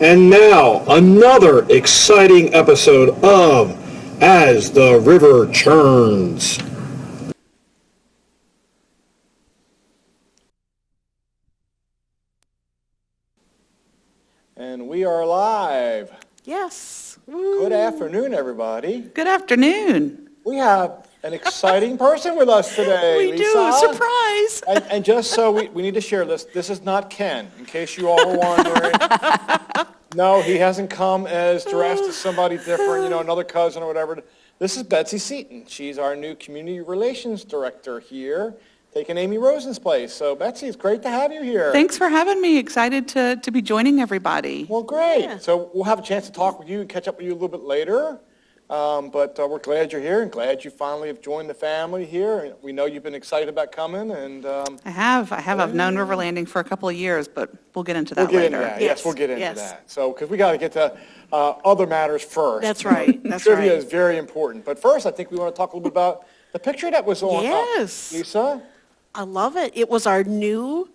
And now, another exciting episode of As the River Churns. And we are live. Yes. Good afternoon, everybody. Good afternoon. We have an exciting person with us today, We Lisa. do. Surprise. And just so we need to share this is not Ken, in case you all were wondering. No, he hasn't come as dressed as somebody different, another cousin or whatever. This is Betsy Seaton. She's our new community relations director here, taking Amy Rosen's place. So, Betsy, it's great to have you here. Thanks for having me. Excited to be joining everybody. Well, great. Yeah. So we'll have a chance to talk with you and catch up with you a little bit later. But we're glad you're here and glad you finally have joined the family here. And we know you've been excited about coming. And I have. I've known River Landing for a couple of years, but we'll get into that we'll get later. into that. Yes, we'll get into that. So, because we got to get to other matters first. That's right. That's Trivia right. is very important. But first, I think we want to talk a little bit about the picture that was on. Yes. Lisa? I love it. It was our new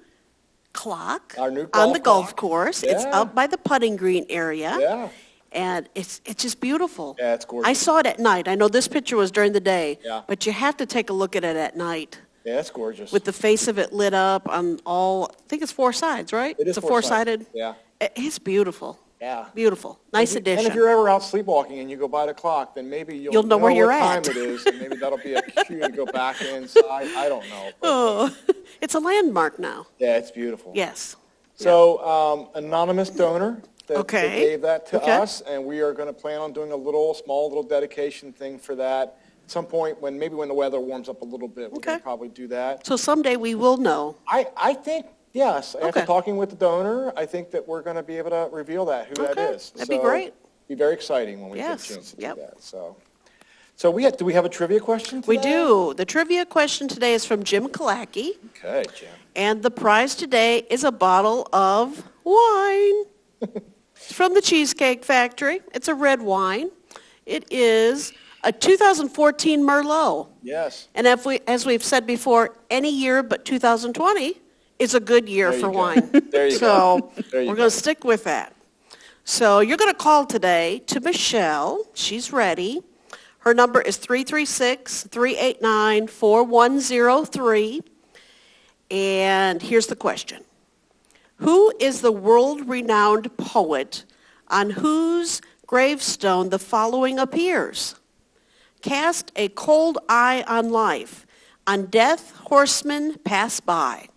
clock Our new on the golf golf clock. course. It's Yeah. up by the putting green area. Yeah. And it's just beautiful. Yeah, it's gorgeous. I saw it at night. I know this picture was during the day, Yeah. but you have to take a look at it at night Yeah, it's gorgeous. with the face of it lit up on all, I think it's four sides, right? It is It's a four-sided. four-sided. Yeah. It's beautiful. Yeah. Beautiful. Nice addition. And if you're ever out sleepwalking and you go by the clock, then maybe you'll know where you're what at. time it is, and maybe that'll be a cue to go back inside. I don't know. But, Oh, it's a landmark now. yeah, it's beautiful. Yes. So, anonymous donor that Okay. gave that to Okay. us, and we are going to plan on doing a small little dedication thing for that at some point when the weather warms up a little bit. We're going Okay. to probably do that. So someday we will know. I think, yes, after Okay. talking with the donor, I think that we're going to be able to reveal who that Okay. is. That'd be great. Be very exciting when we get Yes. a chance to Yep. do that. So do we have a trivia question today? We do. The trivia question today is from Jim Kalaki. Okay, Jim. And the prize today is a bottle of wine. It's from the Cheesecake Factory. It's a red wine. It is a 2014 Merlot. Yes. And as we've said before, any year but 2020 is a good year There you for go. wine. There you So go. There you we're go. going to stick with that. So you're going to call today to Michelle. She's ready. Her number is 336-389-4103. And here's the question. Who is the world-renowned poet on whose gravestone the following appears? Cast a cold eye on life. On death, horsemen pass by.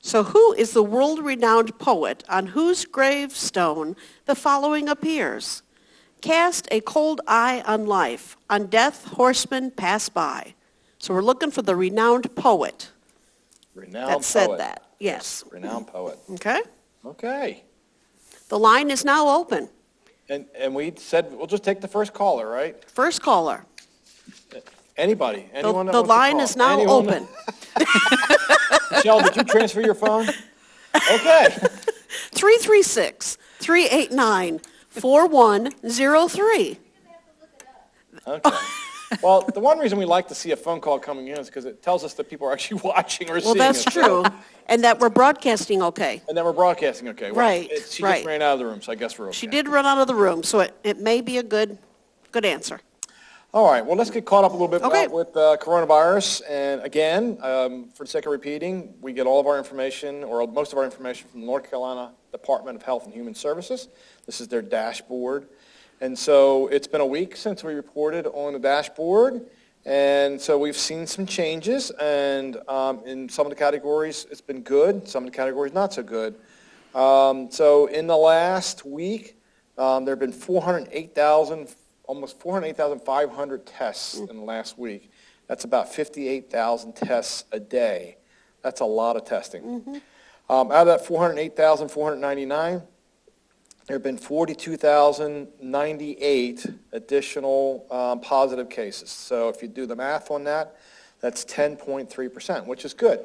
So who is the world-renowned poet on whose gravestone the following appears? Cast a cold eye on life. On death, horsemen pass by. So we're looking for the renowned poet Renowned that said poet. that. Yes. Renowned poet. Okay? Okay. The line is now open. And we said we'll just take the first caller, right? First caller. Anybody? The, Anyone that the wants to line call? is now Anyone open. Michelle, did you transfer your phone? Okay. 336-389-4103. Okay. Well, the one reason we like to see a phone call coming in is because it tells us that people are actually watching or Well, seeing that's us. true. And that we're broadcasting okay. And then we're broadcasting, okay. Well, Right, she right. just ran out of the room, so I guess we're okay. She did run out of the room, so it may be a good answer. All right, well, let's get caught up a little bit Okay. with coronavirus. And again, for the sake of repeating, we get all of our information, or most of our information, from the North Carolina Department of Health and Human Services. This is their dashboard. And so it's been a week since we reported on the dashboard. And so we've seen some changes. And in some of the categories, it's been good. Some of the categories, not so good. So in the last week, there have been almost 408,500 tests in the last week. That's about 58,000 tests a day. That's a lot of testing. Out of that 408,499, there have been 42,098 additional positive cases. So if you do the math on that, that's 10.3%, which is good.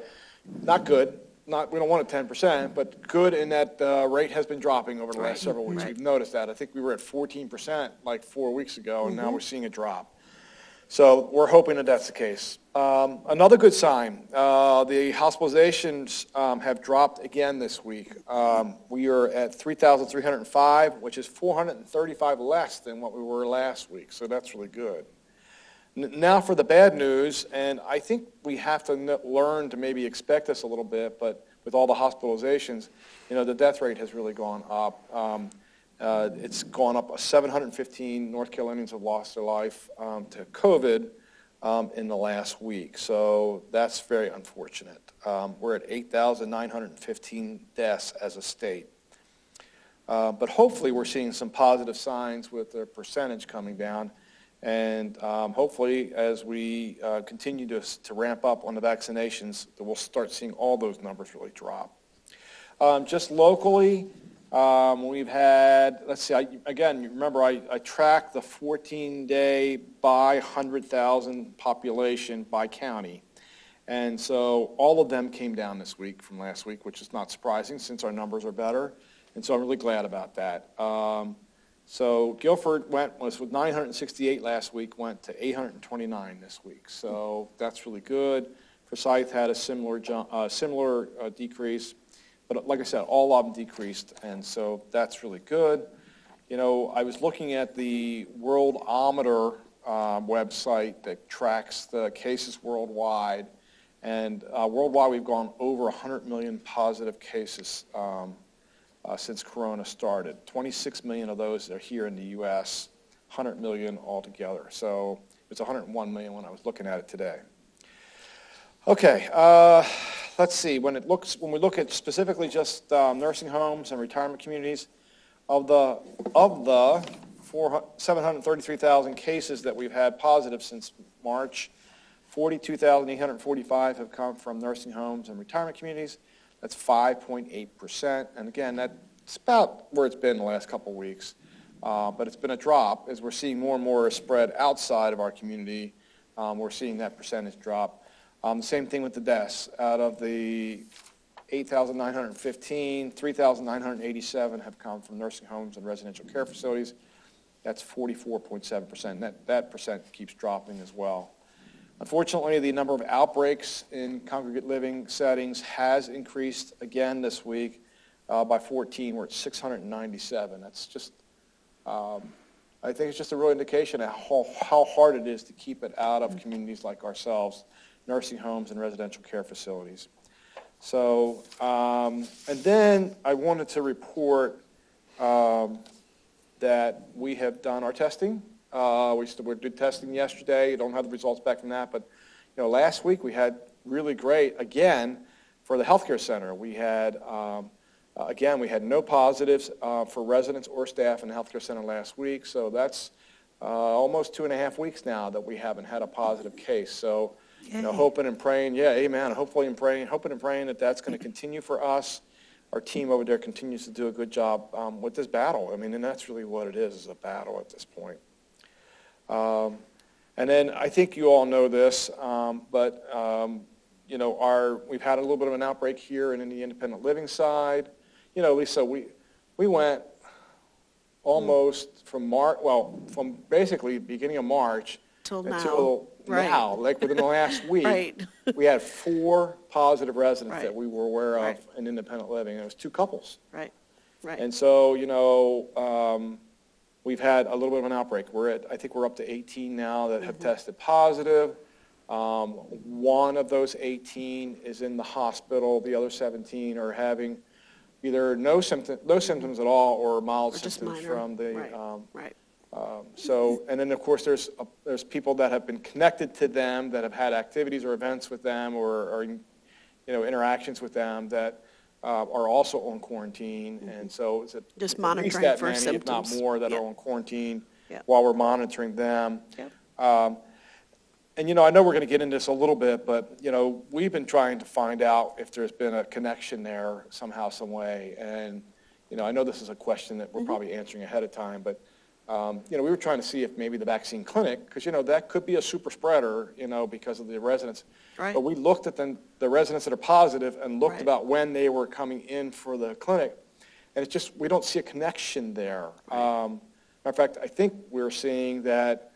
Not good. We don't want it 10%, but good in that the rate has been dropping over the last several weeks. Right. We've noticed that. I think we were at 14% like 4 weeks ago, and now we're seeing a drop. So we're hoping that that's the case. Another good sign, the hospitalizations have dropped again this week. We are at 3,305, which is 435 less than what we were last week, so that's really good. Now for the bad news, and I think we have to learn to maybe expect this a little bit, but with all the hospitalizations, the death rate has really gone up. It's gone up. 715 North Carolinians have lost their life to COVID in the last week. So that's very unfortunate. We're at 8,915 deaths as a state. But hopefully we're seeing some positive signs with the percentage coming down. And hopefully as we continue to ramp up on the vaccinations, that we'll start seeing all those numbers really drop. Just locally, we've had, let's see, remember I tracked the 14-day by 100,000 population by county. And so all of them came down this week from last week, which is not surprising since our numbers are better. And so I'm really glad about that. So Guilford was with 968 last week, went to 829 this week. So that's really good. Forsyth had a similar decrease. But like I said, all of them decreased, and so that's really good. I was looking at the Worldometer website that tracks the cases worldwide, and worldwide we've gone over 100 million positive cases since Corona started. 26 million of those are here in the U.S., 100 million altogether. So it's 101 million when I was looking at it today. Okay, let's see. When we look at specifically just nursing homes and retirement communities, of the 733,000 cases that we've had positive since March, 42,845 have come from nursing homes and retirement communities. That's 5.8%. And again, that's about where it's been the last couple of weeks. But it's been a drop as we're seeing more and more spread outside of our community. We're seeing that percentage drop. The same thing with the deaths. Out of the 8,915, 3,987 have come from nursing homes and residential care facilities. That's 44.7%. That percent keeps dropping as well. Unfortunately, the number of outbreaks in congregate living settings has increased again this week by 14. We're at 697. That's just, I think it's just a real indication of how hard it is to keep it out of communities like ourselves, nursing homes and residential care facilities. So, and then I wanted to report that we have done our testing. We did testing yesterday. Don't have the results back from that, but last week we had really great, again, for the healthcare center. We had, again, we had no positives for residents or staff in the healthcare center last week, so that's almost 2.5 weeks now that we haven't had a positive case. So, hoping and praying, amen, hoping and praying that that's going to continue for us. Our team over there continues to do a good job with this battle. I mean, and that's really what it is a battle at this point. And then I think you all know this, but we've had a little bit of an outbreak here and in the independent living side. Lisa, we went almost from from basically beginning of March until now, like within the last week, Right. we had 4 positive residents Right. that we were aware of Right. in independent living. It was 2 couples. Right. And so, we've had a little bit of an outbreak. I think we're up to 18 now that have tested positive. One of those 18 is in the hospital. The other 17 are having either no symptoms at all or mild Or just symptoms minor. from the. Right. So, and then of course there's people that have been connected to them that have had activities or events with them or interactions with them that are also on quarantine, and so it's Just at monitoring least that for many, symptoms. if not more, that Yep. are on quarantine Yep. while we're monitoring them. Yep. And I know we're going to get into this a little bit, but we've been trying to find out if there's been a connection there somehow, some way. And I know this is a question that we're probably answering ahead of time, but we were trying to see if maybe the vaccine clinic, because that could be a super spreader, because of the residents. Right. But we looked at the residents that are positive and looked Right. about when they were coming in for the clinic, and it's just we don't see a connection there. Matter of fact, I think we're seeing that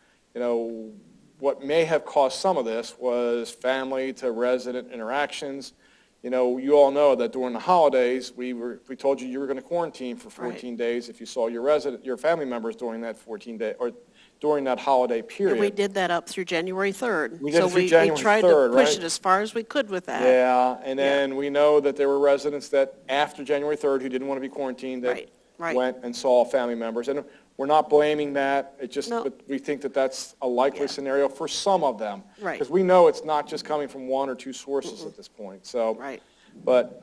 what may have caused some of this was family to resident interactions. You know, you all know that during the holidays, we told you were going to quarantine for 14 Right. days if you saw your family members during that 14-day, or during that holiday period. And we did that up through January 3rd. We did it through January We tried 3rd, to push right? it as far as we could with that. Yeah, and then we know that there were residents that after January 3rd who didn't want to be quarantined that Right. went and saw family members. And we're not blaming that. It just, No. but we think that that's a likely Yeah. scenario for some of them. Right. Because we know it's not just coming from one or two sources at this point. So, Right. but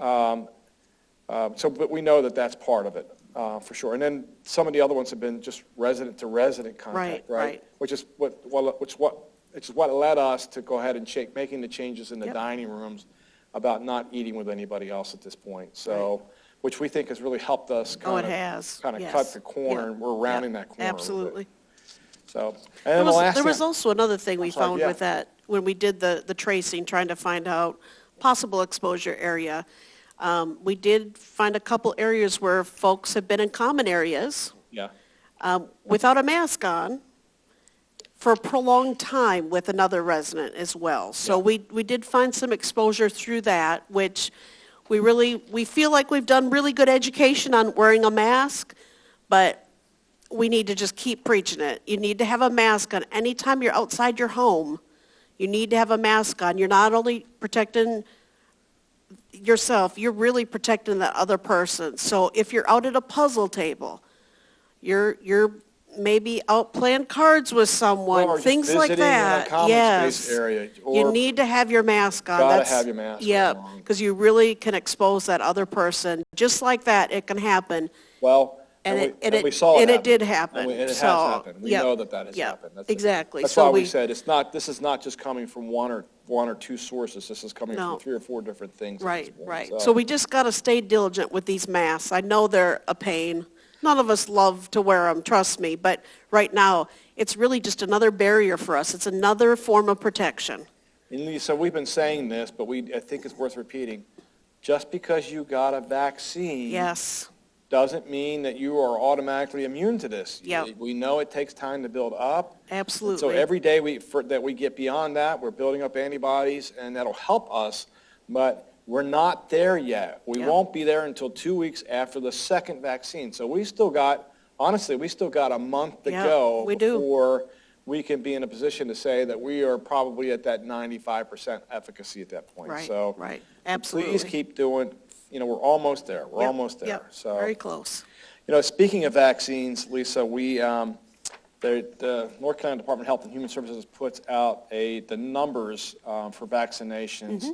we know that that's part of it, for sure. And then some of the other ones have been just resident-to-resident contact, Right, right? right. Which is what led us to go ahead and making the changes in the Yep. dining rooms about not eating with anybody else at this point. So, which we think has really helped us Oh, it kind has. of Yes. cut the corner, Yeah. and we're rounding Yeah. that corner a little bit. Absolutely. So, and There then the last was thing, also another thing we sorry, found yeah. with that, when we did the tracing, trying to find out possible exposure area. We did find a couple areas where folks have been in common areas yeah, without a mask on for a prolonged time with another resident as well. So we did find some exposure through that, which we feel like we've done really good education on wearing a mask, but we need to just keep preaching it. You need to have a mask on anytime you're outside your home. You need to have a mask on. You're not only protecting yourself, you're really protecting that other person. So if you're out at a puzzle table, you're maybe out playing cards with someone, Or just things like visiting in a that. common Yes. space area, You or need to have your mask on. gotta have your mask Yep, on. because you really can expose that other person. Just like that, it can happen. well, And we it saw it did happen. happen. And it has So, happened. We yep, know that has yep, happened. exactly. That's So why we we- said this is not just coming from one or two sources. This is coming No. from 3 or 4 different things. at Right, this point. right. So we just got to stay diligent with these masks. I know they're a pain. None of us love to wear them, trust me. But right now, it's really just another barrier for us. It's another form of protection. And Lisa, we've been saying this, but I think it's worth repeating. Just because you got a vaccine Yes, doesn't mean that you are automatically immune to this. Yep. We know it takes time to build up. absolutely. So every day that we get beyond that, we're building up antibodies, and that'll help us, but we're not there yet. We Yep. won't be there until 2 weeks after the second vaccine. So we still got a month to Yeah, go we do. before we can be in a position to say that we are probably at that 95% efficacy at that point. Right, So right, absolutely. please keep doing, we're almost there. We're Yep, almost there. yep, So. very close. Speaking of vaccines, Lisa, the North Carolina Department of Health and Human Services puts out the numbers for vaccinations. Mm-hmm.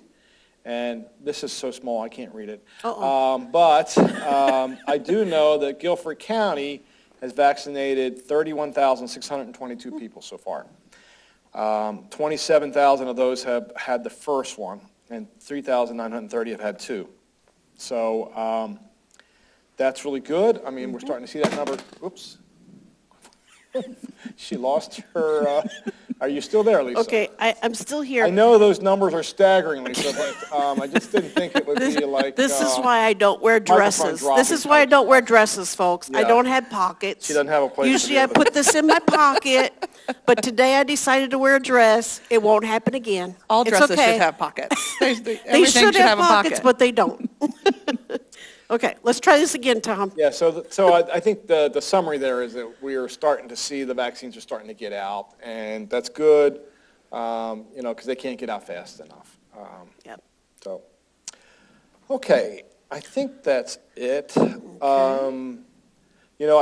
And this is so small, I can't read it. Uh-oh. But I do know that Guilford County has vaccinated 31,622 people so far. 27,000 of those have had the first one, and 3,930 have had 2. So that's really good. I mean, we're starting to see that number. Oops. She lost her. Are you still there, Lisa? Okay, I'm still here. I know those numbers are staggering, Lisa, but I just didn't think it would be like. This is why I don't wear dresses. This is why I don't wear dresses, folks. I Yeah. don't have pockets. She doesn't have a place to Usually be I able to- put this in my pocket, but today I decided to wear a dress. It won't happen again. All It's dresses okay. should have pockets. They Everything should have a pockets, pocket. but they don't. Okay, let's try this again, Tom. Yeah, so I think the summary there is that we are starting to see the vaccines are starting to get out, and that's good, because they can't get out fast enough. Yep. So, okay, I think that's it. I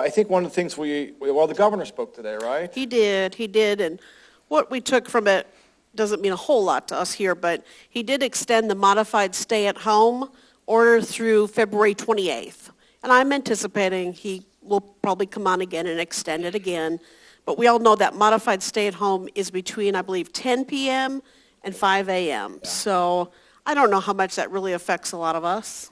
think one of the things the governor spoke today, right? He did, and what we took from it doesn't mean a whole lot to us here, but he did extend the modified stay-at-home order through February 28th. And I'm anticipating he will probably come on again and extend it again. But we all know that modified stay-at-home is between, I believe, 10 p.m. and 5 a.m. Yeah. So I don't know how much that really affects a lot of us.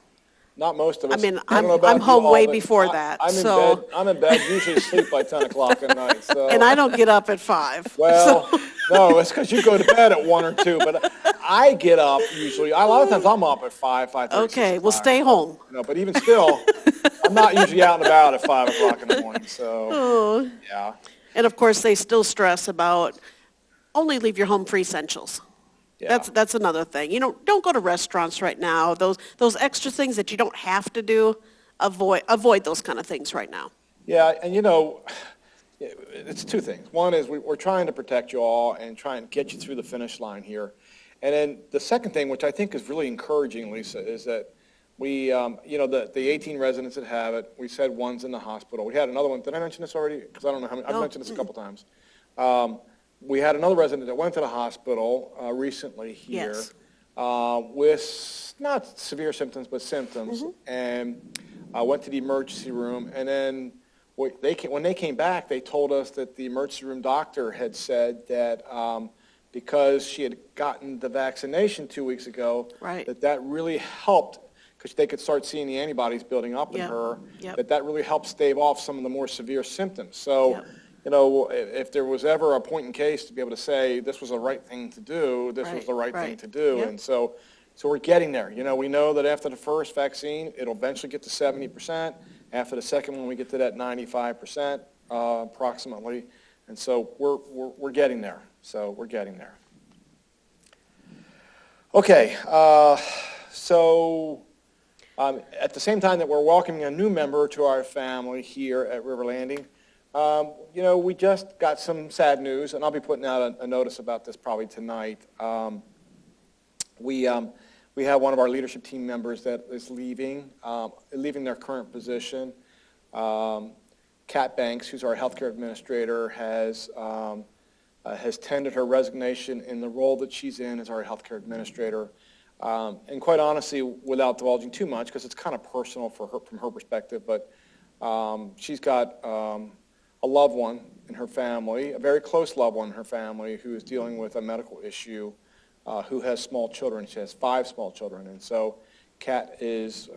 Not most of us. I mean, I don't know about I'm you home all, way but before that, I'm in so- bed. I'm in bed. Usually sleep by 10 o'clock at night. So. And I don't get up at 5. Well, no, it's because you go to bed at 1 or 2. But I get up usually. A lot of times I'm up at 5, 5:30. Okay, 6 well, o'clock. stay home. But even still, I'm not usually out and about at 5 o'clock in the morning. So, Oh. yeah. And of course, they still stress about only leave your home for essentials. Yeah. That's another thing. Don't go to restaurants right now. Those extra things that you don't have to do, avoid those kind of things right now. Yeah, and it's two things. One is we're trying to protect you all and try and get you through the finish line here. And then the second thing, which I think is really encouraging, Lisa, is that we, the 18 residents that have it, we said one's in the hospital. We had another one. Did I mention this already? Because I don't know how many. I've mentioned this a couple times. We had another resident that went to the hospital recently here Yes. with not severe symptoms, but symptoms, and went to the emergency room. And then when they came back, they told us that the emergency room doctor had said that because she had gotten the vaccination 2 weeks ago, Right. that really helped because they could start seeing the antibodies building up in Yep. her, Yep. that really helped stave off some of the more severe symptoms. So. Yep. If there was ever a point in case to be able to say this was the right thing to do, this was the right thing to do. Yep. And so we're getting there. We know that after the first vaccine, it'll eventually get to 70%. After the second one, we get to that 95% approximately. And so we're getting there. So we're getting there. Okay. At the same time that we're welcoming a new member to our family here at River Landing, we just got some sad news, and I'll be putting out a notice about this probably tonight. We have one of our leadership team members that is leaving their current position. Kat Banks, who's our healthcare administrator, has tendered her resignation in the role that she's in as our healthcare administrator. And quite honestly, without divulging too much, because it's kind of personal for her from her perspective, but she's got a loved one in her family, a very close loved one in her family, who is dealing with a medical issue, who has small children. She has 5 small children. And so Kat has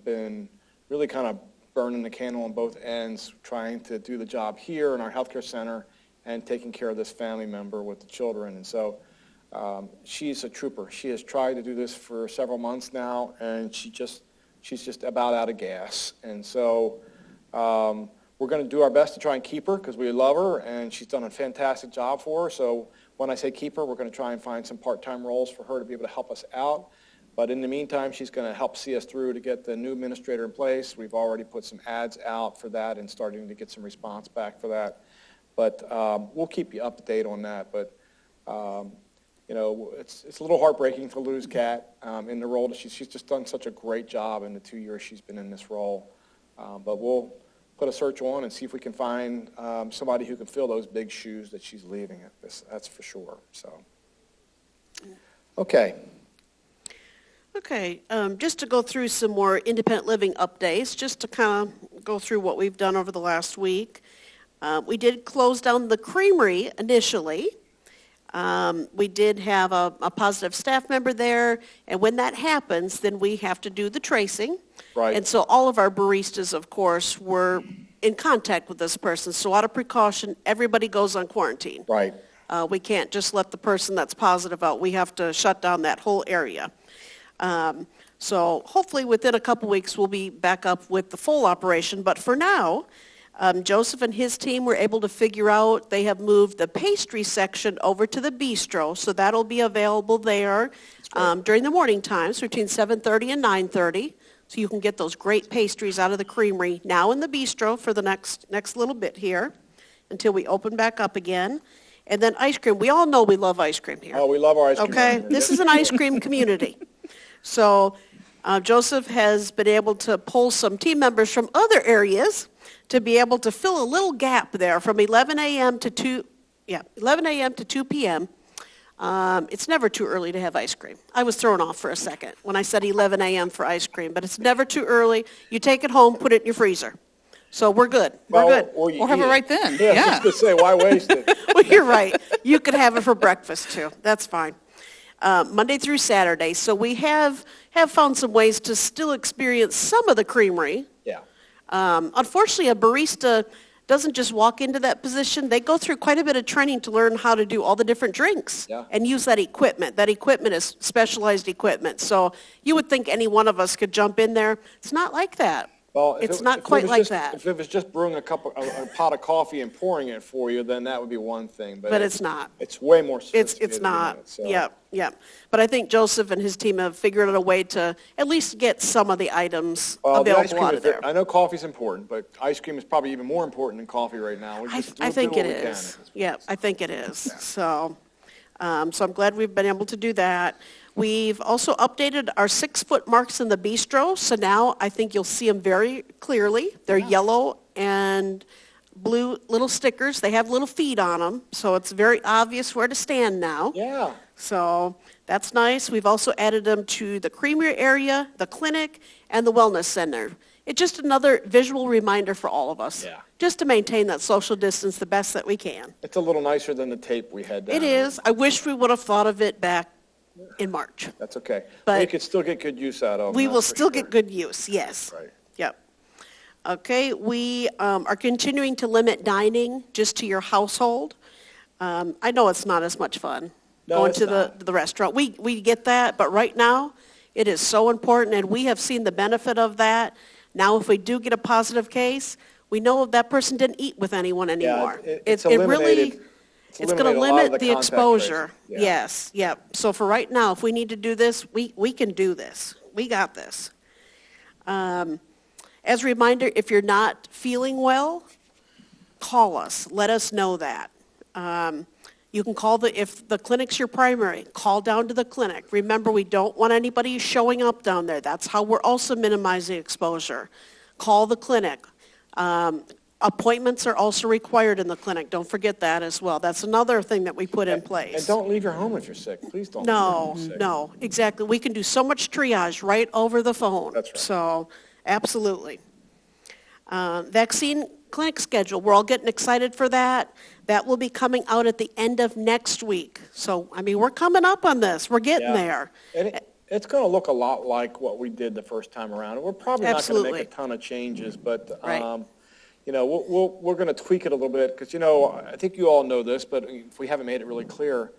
been really kind of burning the candle on both ends, trying to do the job here in our healthcare center and taking care of this family member with the children. And so she's a trooper. She has tried to do this for several months now, and she's just about out of gas. And so we're going to do our best to try and keep her because we love her, and she's done a fantastic job for her. So when I say keep her, we're going to try and find some part-time roles for her to be able to help us out. But in the meantime, she's going to help see us through to get the new administrator in place. We've already put some ads out for that and starting to get some response back for that. But we'll keep you up to date on that. But, it's a little heartbreaking to lose Kat in the role. She's just done such a great job in the 2 years she's been in this role. But we'll put a search on and see if we can find somebody who can fill those big shoes that she's leaving. That's for sure. So, okay. Okay, just to go through some more independent living updates, just to kind of go through what we've done over the last week. We did close down the creamery initially. We did have a positive staff member there, and when that happens, then we have to do the tracing. Right. And so all of our baristas, of course, were in contact with this person. So out of precaution, everybody goes on quarantine. Right. We can't just let the person that's positive out. We have to shut down that whole area. So hopefully within a couple weeks, we'll be back up with the full operation. But for now, Joseph and his team were able to figure out they have moved the pastry section over to the bistro, so that'll be available there during the morning times between 7:30 and 9:30. So you can get those great pastries out of the creamery now in the bistro for the next little bit here until we open back up again. And then ice cream. We all know we love ice cream here. Oh, we love our ice cream. Okay, this is an ice cream community. So Joseph has been able to pull some team members from other areas to be able to fill a little gap there from 11 a.m. to 2 p.m. It's never too early to have ice cream. I was thrown off for a second when I said 11 a.m. for ice cream, but it's never too early. You take it home, put it in your freezer. So we're good. We're good. We'll have it right then. Yeah, Yeah. just to say, why waste it? Well, you're right. You could have it for breakfast, too. That's fine. Monday through Saturday. So we have found some ways to still experience some of the creamery. Yeah. Unfortunately, a barista doesn't just walk into that position. They go through quite a bit of training to learn how to do all the different drinks and use that equipment. That equipment is specialized equipment. So you would think any one of us could jump in there. It's not like that. Well, It's not quite like that. If it was just brewing a pot of coffee and pouring it for you, then that would be one thing. But it's not. It's way more It's sophisticated not. than that, so. Yep. But I think Joseph and his team have figured out a way to at least get some of the items Well, the ice available cream out is of there. I know coffee's important, but ice cream is probably even more important than coffee right now. I think it is. Yeah, I think it is. So I'm glad we've been able to do that. We've also updated our 6-foot marks in the bistro, so now I think you'll see them very clearly. They're yellow and blue little stickers. They have little feet on them, so it's very obvious where to stand now. Yeah. So that's nice. We've also added them to the creamery area, the clinic, and the wellness center. It's just another visual reminder for all of us. Yeah. Just to maintain that social distance the best that we can. It's a little nicer than the tape we had down. It is. I wish we would have thought of it back in March. That's okay. But we could still get good use out of them. We will that's for still sure. get good use, yes. Right. Yep. Okay, we are continuing to limit dining just to your household. I know it's not as much fun No, going it's to not. the restaurant. We get that, but right now, it is so important, and we have seen the benefit of that. Now, if we do get a positive case, we know that person didn't eat with anyone anymore. it's It really, eliminated- it's going to eliminated a lot of limit the the contact exposure. tracing. Yeah. Yes, yep. So for right now, if we need to do this, we can do this. We got this. As a reminder, if you're not feeling well, call us. Let us know that. You can call if the clinic's your primary, call down to the clinic. Remember, we don't want anybody showing up down there. That's how we're also minimizing exposure. Call the clinic. Appointments are also required in the clinic. Don't forget that as well. That's another thing that we put in place. And don't leave your home if you're sick. Please don't. leave your home sick. No, exactly. We can do so much triage right over the phone. That's right. So, absolutely. Vaccine clinic schedule, we're all getting excited for that. That will be coming out at the end of next week. So, I mean, we're coming up on this. We're getting Yeah. there. And it's going to look a lot like what we did the first time around. We're probably not going to Absolutely. make a ton of changes, but Right. we're going to tweak it a little bit because I think you all know this, but if we haven't made it really clear,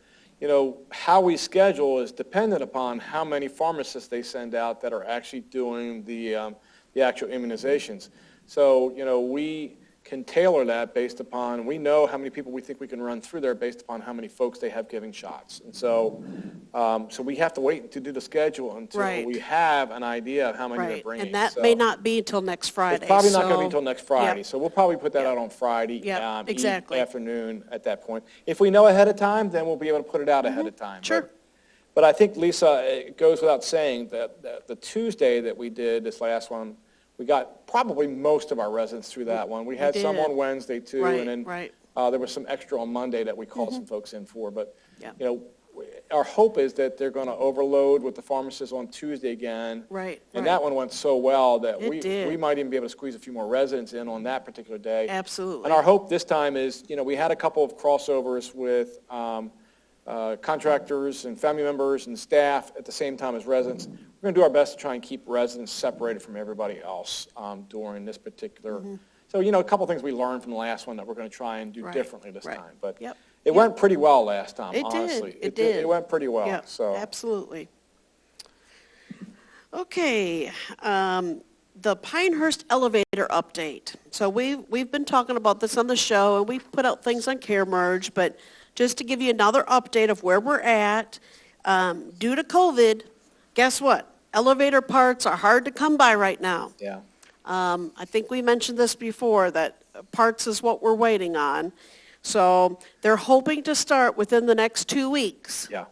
how we schedule is dependent upon how many pharmacists they send out that are actually doing the actual immunizations. So we can tailor that based upon, we know how many people we think we can run through there based upon how many folks they have giving shots. And so we have to wait to do the schedule until Right. we have an idea of how many they're Right. bringing. And that So may not be until next Friday. it's probably not going to so- be until next Friday. Yep. So we'll probably put that Yep. out on Friday Yep, exactly. afternoon at that point. If we know ahead of time, then we'll be able to put it out ahead of time. Sure. But I think, Lisa, it goes without saying that the Tuesday that we did, this last one, we got probably most of our residents through that one. We had some did. on Wednesday, too. Right, And then right. there was some extra on Monday that we called some folks in for. But, Yeah. our hope is that they're going to overload with the pharmacists on Tuesday again. Right, And right. that one went so well that It we did. might even be able to squeeze a few more residents in on that particular day. Absolutely. And our hope this time is, we had a couple of crossovers with contractors and family members and staff at the same time as residents. We're going to do our best to try and keep residents separated from everybody else during this particular. So, a couple of things we learned from the last one that we're going to try and do Right, differently this right. time. But Yep, it went pretty well last time, It honestly. did. It did. It went pretty well. Yeah, So. absolutely. Okay, the Pinehurst elevator update. So we've been talking about this on the show, and we've put out things on Care Merge, but just to give you another update of where we're at, due to COVID, guess what? Elevator parts are hard to come by right now. Yeah. I think we mentioned this before, that parts is what we're waiting on. So they're hoping to start within the next 2 weeks Yeah.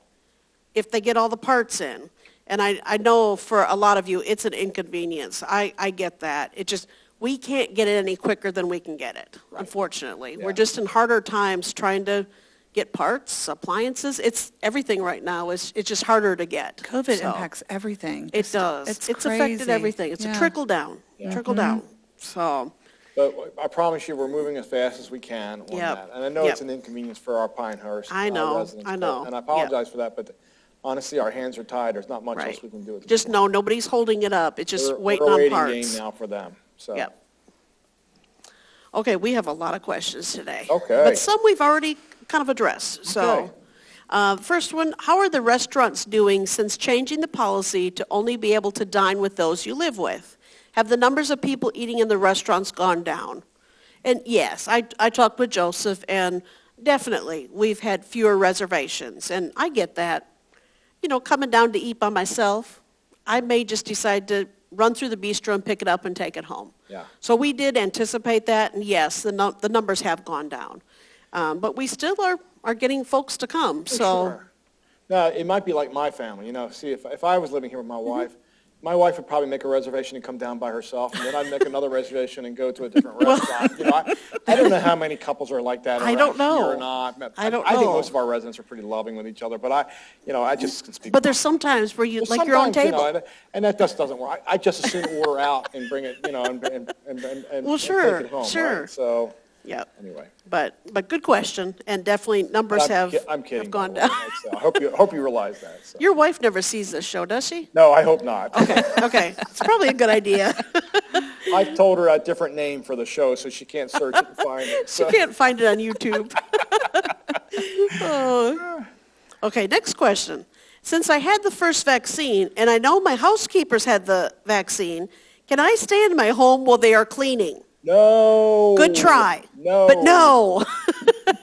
if they get all the parts in. And I know for a lot of you, it's an inconvenience. I get that. It just, we can't get it any quicker than we can get it, unfortunately. Yeah. We're just in harder times trying to get parts, appliances. It's everything right now. It's just harder to get. COVID So, impacts everything. It does. It's affected crazy. everything. It's a Yeah. trickle down, trickle down. So, But I promise you, we're moving as fast as we can on Yep. that. And I know Yep. it's an inconvenience for our Pinehurst I know, residents. I know. And I apologize for that, but honestly, our hands are tied. There's not much right. else we can do at this Just point. know nobody's holding it up. It's just We're waiting a on waiting parts. game now for them. So. Yep. Okay, we have a lot of questions today. Okay. But some we've already kind of addressed. So, Okay. First one, how are the restaurants doing since changing the policy to only be able to dine with those you live with? Have the numbers of people eating in the restaurants gone down? And yes, I talked with Joseph, and definitely we've had fewer reservations, and I get that. You know, coming down to eat by myself, I may just decide to run through the bistro and pick it up and take it home. Yeah. So we did anticipate that, and yes, the numbers have gone down. But we still are getting folks to come, so. Sure. No, it might be like my family, see, if I was living here with my wife would probably make a reservation and come down by herself, and then I'd make another reservation and go to a different restaurant. I don't know how many couples are like that I don't know. here or not. I don't I think know. most of our residents are pretty loving with each other, but I just can speak. But there's sometimes where you Well, like your own sometimes, table. and that just doesn't work. I just as soon order out and bring it, and Well, sure, take it home. sure. Right? So Yeah. anyway. But good question, and definitely numbers I'm kidding. have gone by the down. way. So I hope you realize that. So. Your wife never sees this show, does she? No, I hope not. Okay. It's probably a good idea. I've told her a different name for the show, so she can't search it and find it. She So. can't find it on YouTube. Oh. Okay, next question. Since I had the first vaccine, and I know my housekeepers had the vaccine, can I stay in my home while they are cleaning? No. Good try. No. But no.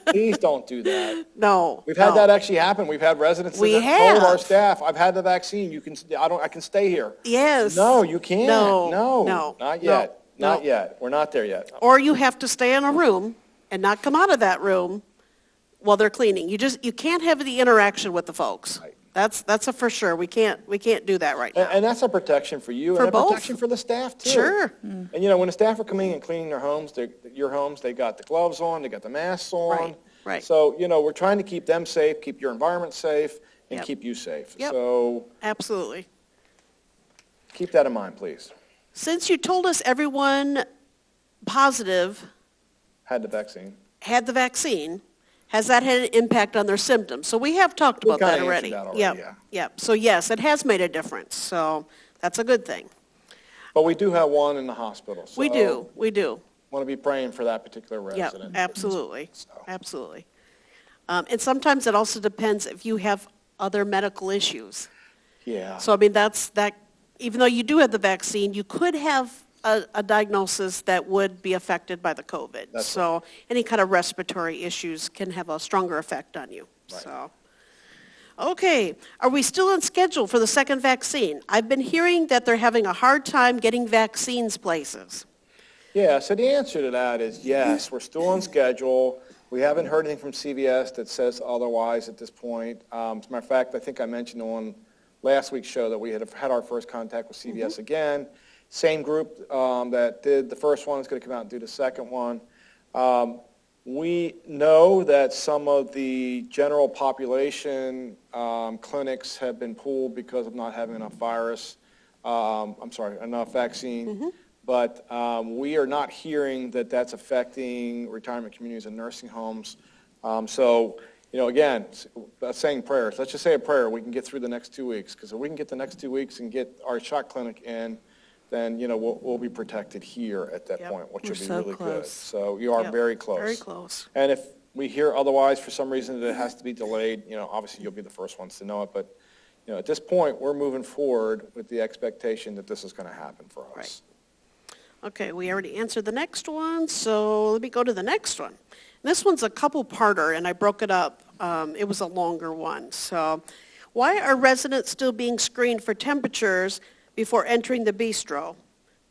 Please don't do that. No. We've had no. that actually happen. We've had residents We that told our have. staff, "I've had the vaccine. I can stay here." Yes. No, you can't. No. Not No. yet. No. Not yet. We're not there yet. Or you have to stay in a room and not come out of that room while they're cleaning. You can't have the interaction with the folks. Right. That's a for sure. We can't do that right now. And that's a protection for you For and a both. protection for the staff too. Sure. And when the staff are coming and cleaning their homes, your homes, they got the gloves on, they got the masks on. Right. So, we're trying to keep them safe, keep your environment safe, and Yep. keep you safe. Yep. So Absolutely. keep that in mind, please. Since you told us everyone positive Had the vaccine. had the vaccine, has that had an impact on their symptoms? So we have talked We about that kinda already. answered that already, Yep. yeah. Yep. So yes, it has made a difference. So that's a good thing. But we do have one in the hospital. So We do. want to be praying for that particular Yep, resident. absolutely, So. absolutely. And sometimes it also depends if you have other medical issues. Yeah. So, I mean, even though you do have the vaccine, you could have a diagnosis that would be affected by the COVID. That's So any kind of respiratory issues can have a stronger effect on you. Right. So, okay, are we still on schedule for the second vaccine? I've been hearing that they're having a hard time getting vaccines places. Yeah, so the answer to that is yes, we're still on schedule. We haven't heard anything from CVS that says otherwise at this point. As a matter of fact, I think I mentioned on last week's show that we had our first contact with CVS again. Same group that did the first one is going to come out and do the second one. We know that some of the general population clinics have been pulled because of not having enough enough vaccine. But we are not hearing that that's affecting retirement communities and nursing homes. So, again, saying prayers. Let's just say a prayer. We can get through the next 2 weeks. Because if we can get the next 2 weeks and get our shot clinic in, then, we'll be protected here at that Yep. point, which We're would be so really good. close. So you are Yep. very close. Very close. And if we hear otherwise for some reason that it has to be delayed, obviously you'll be the first ones to know it. But, at this point, we're moving forward with the expectation that this is going to happen for us. Right. Okay, we already answered the next one, so let me go to the next one. This one's a couple-parter, and I broke it up. It was a longer one. So, why are residents still being screened for temperatures before entering the bistro?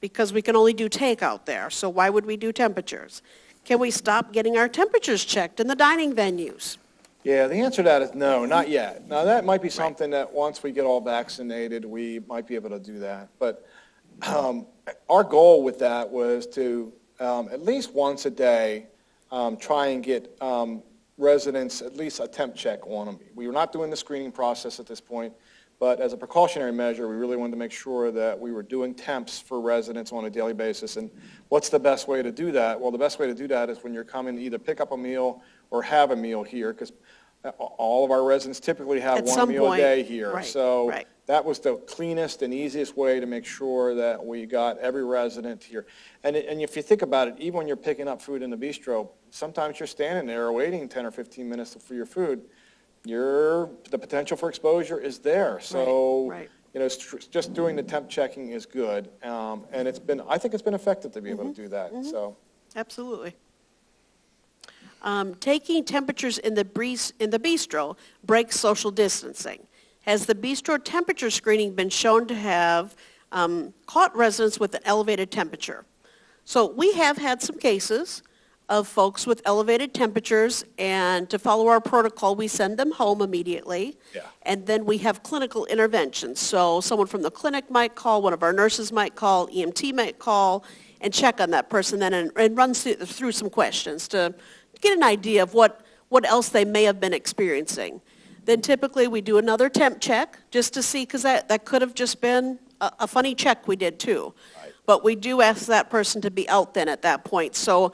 Because we can only do takeout there, so why would we do temperatures? Can we stop getting our temperatures checked in the dining venues? Yeah, the answer to that is no, not yet. Now, that might be something that once we get all vaccinated, we might be able to do that. But our goal with that was to, at least once a day, try and get residents at least a temp check on them. We were not doing the screening process at this point, but as a precautionary measure, we really wanted to make sure that we were doing temps for residents on a daily basis. And what's the best way to do that? Well, the best way to do that is when you're coming to either pick up a meal or have a meal here, because all of our residents typically have At one some meal point, a day here. right, So right. that was the cleanest and easiest way to make sure that we got every resident here. And if you think about it, even when you're picking up food in the bistro, sometimes you're standing there waiting 10 or 15 minutes for your food. the potential for exposure is there. So, right. just doing the temp checking is good. And I think it's been effective to be able to do that. So, Absolutely. Taking temperatures in the bistro breaks social distancing. Has the bistro temperature screening been shown to have caught residents with an elevated temperature? So we have had some cases of folks with elevated temperatures, and to follow our protocol, we send them home immediately. Yeah. And then we have clinical interventions. So someone from the clinic might call, one of our nurses might call, EMT might call, and check on that person then and run through some questions to get an idea of what else they may have been experiencing. Then typically we do another temp check just to see, because that could have just been a funny check we did too. Right. But we do ask that person to be out then at that point. So